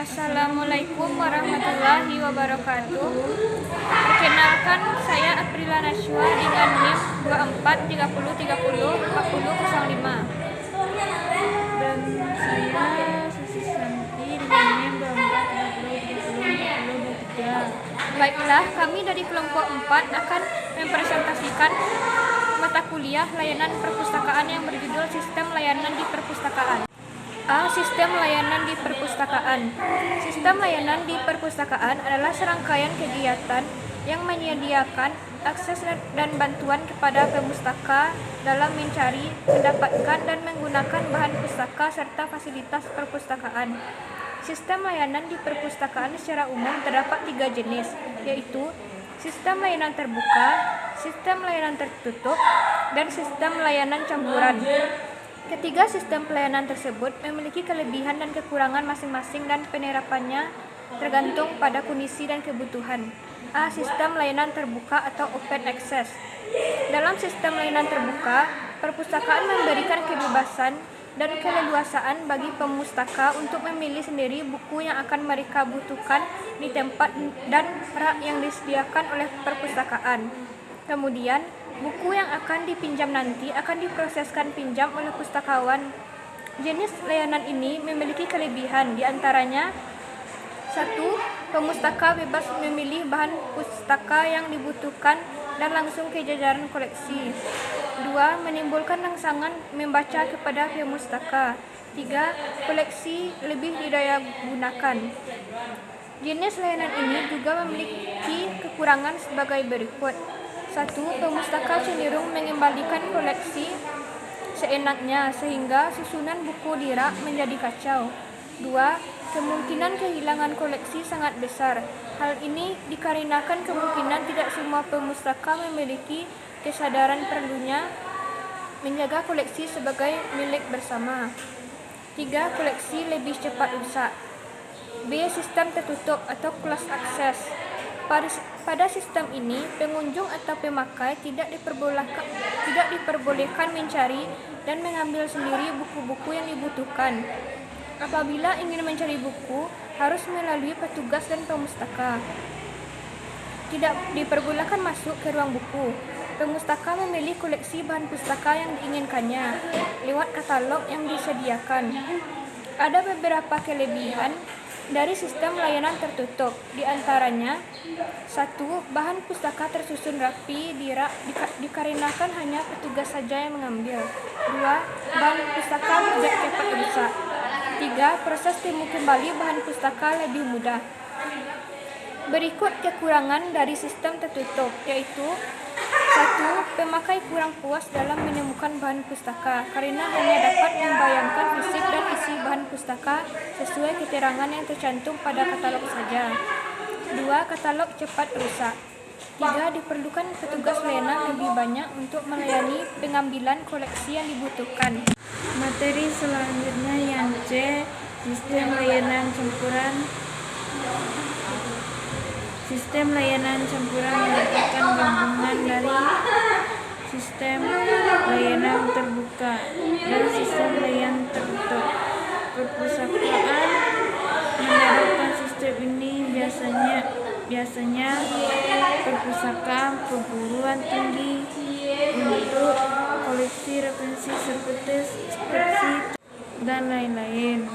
Assalamualaikum warahmatullahi wabarakatuh. Perkenalkan, saya Aprila Nashwa dengan NIM 2430304005. Dan saya Susi Santi dengan NIM 2430304023. Baiklah, kami dari kelompok 4 akan mempresentasikan mata kuliah layanan perpustakaan yang berjudul Sistem Layanan di Perpustakaan. A. Sistem layanan di perpustakaan. Sistem layanan di perpustakaan adalah serangkaian kegiatan yang menyediakan akses dan bantuan kepada pemustaka dalam mencari, mendapatkan, dan menggunakan bahan pustaka serta fasilitas perpustakaan. Sistem layanan di perpustakaan secara umum terdapat 3 jenis, yaitu sistem layanan terbuka, sistem layanan tertutup, dan sistem layanan campuran. Ketiga sistem pelayanan tersebut memiliki kelebihan dan kekurangan masing-masing dan penerapannya tergantung pada kondisi dan kebutuhan. A. Sistem layanan terbuka atau open access. Dalam sistem layanan terbuka, perpustakaan memberikan kebebasan dan keleluasaan bagi pemustaka untuk memilih sendiri buku yang akan mereka butuhkan di tempat dan rak yang disediakan oleh perpustakaan. Kemudian, buku yang akan dipinjam nanti akan diproseskan pinjam oleh pustakawan. Jenis layanan ini memiliki kelebihan, diantaranya 1. Pemustaka bebas memilih bahan pustaka yang dibutuhkan dan langsung ke jajaran koleksi. 2. Menimbulkan rangsangan membaca kepada pemustaka. 3. Koleksi lebih didaya gunakan. Jenis layanan ini juga memiliki kekurangan sebagai berikut. 1. Pemustaka cenderung mengembalikan koleksi seenaknya sehingga susunan buku di rak menjadi kacau. 2. Kemungkinan kehilangan koleksi sangat besar. Hal ini dikarenakan kemungkinan tidak semua pemustaka memiliki kesadaran perlunya menjaga koleksi sebagai milik bersama. 3. Koleksi lebih cepat rusak. B. Sistem tertutup atau closed access. Pada sistem ini, pengunjung atau pemakai tidak diperbolehkan mencari dan mengambil sendiri buku-buku yang dibutuhkan. Apabila ingin mencari buku, harus melalui petugas dan pemustaka. Tidak diperbolehkan masuk ke ruang buku. Pemustaka memilih koleksi bahan pustaka yang diinginkannya lewat katalog yang disediakan. Ada beberapa kelebihan dari sistem layanan tertutup, diantaranya 1. Bahan pustaka tersusun rapi di rak dikarenakan hanya petugas saja yang mengambil. 2. Bahan pustaka tidak cepat rusak. 3. Proses temu kembali bahan pustaka lebih mudah. Berikut kekurangan dari sistem tertutup, yaitu 1. Pemakai kurang puas dalam menemukan bahan pustaka karena hanya dapat membayangkan fisik dan isi bahan pustaka sesuai keterangan yang tercantum pada katalog saja. 2. Katalog cepat rusak. 3. Diperlukan petugas layanan lebih banyak untuk melayani pengambilan koleksi yang dibutuhkan. Materi selanjutnya yang C. Sistem layanan campuran. Sistem layanan campuran merupakan gabungan dari sistem layanan terbuka dan sistem layanan tertutup. Perpustakaan menerapkan sistem ini biasanya perpustakaan perguruan tinggi untuk koleksi referensi seperti dan lain-lain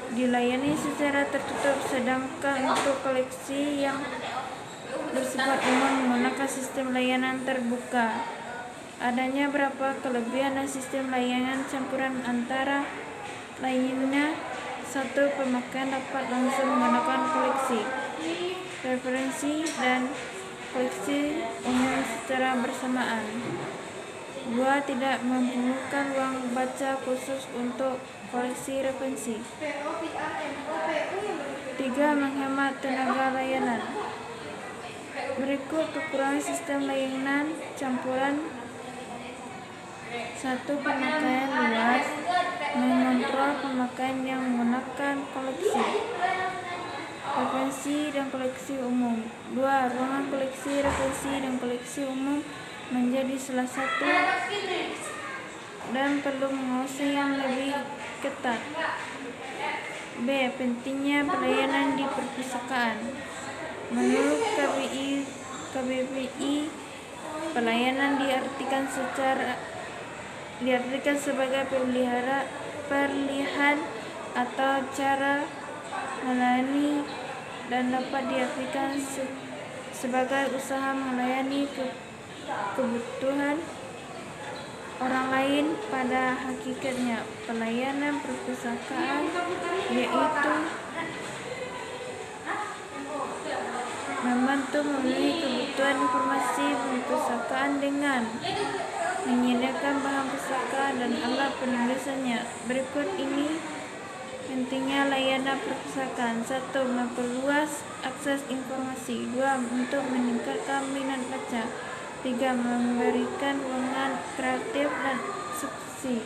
dilayani secara tertutup, sedangkan untuk koleksi yang bersifat umum menggunakan sistem layanan terbuka. Adanya beberapa kelebihan dari sistem layanan campuran antara lainnya. 1. Pemakaian dapat langsung menggunakan koleksi referensi dan koleksi umum secara bersamaan. 2. Tidak memerlukan ruang baca khusus untuk koleksi referensi. 3. Menghemat tenaga layanan. Berikut kekurangan sistem layanan campuran. 1. Pemakaian luas. Mengontrol pemakaian yang menggunakan koleksi referensi dan koleksi umum. 2. Ruangan koleksi referensi dan koleksi umum menjadi salah satu dan perlu pengawasan yang lebih ketat. B. Pentingnya pelayanan di perpustakaan. Menurut KBBI, pelayanan diartikan sebagai perlihan atau cara melayani dan dapat diartikan sebagai usaha melayani kebutuhan orang lain. Pada hakikatnya, pelayanan perpustakaan yaitu membantu memenuhi kebutuhan informasi perpustakaan dengan menyediakan bahan pustaka dan alat penulisannya. Berikut ini pentingnya layanan perpustakaan. 1. Memperluas akses informasi. 2. Untuk meningkatkan minat baca. 3. Memberikan ruangan kreatif dan ekspresi.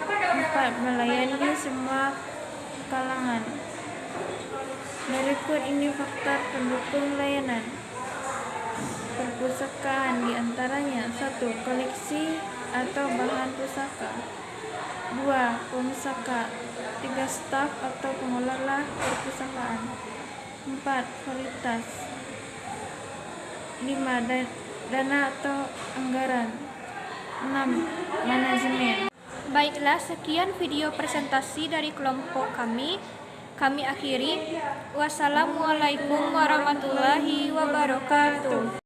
4. Melayani semua kalangan. Berikut ini faktor pendukung layanan perpustakaan, diantaranya: 1. Koleksi atau bahan pustaka. 2. Pemusaka. 3. Staf atau pengelola perpustakaan. 4. Kualitas. 5. Dana atau anggaran. 6. Manajemen. Baiklah, sekian video presentasi dari kelompok kami. Kami akhiri. Wassalamualaikum warahmatullahi wabarakatuh.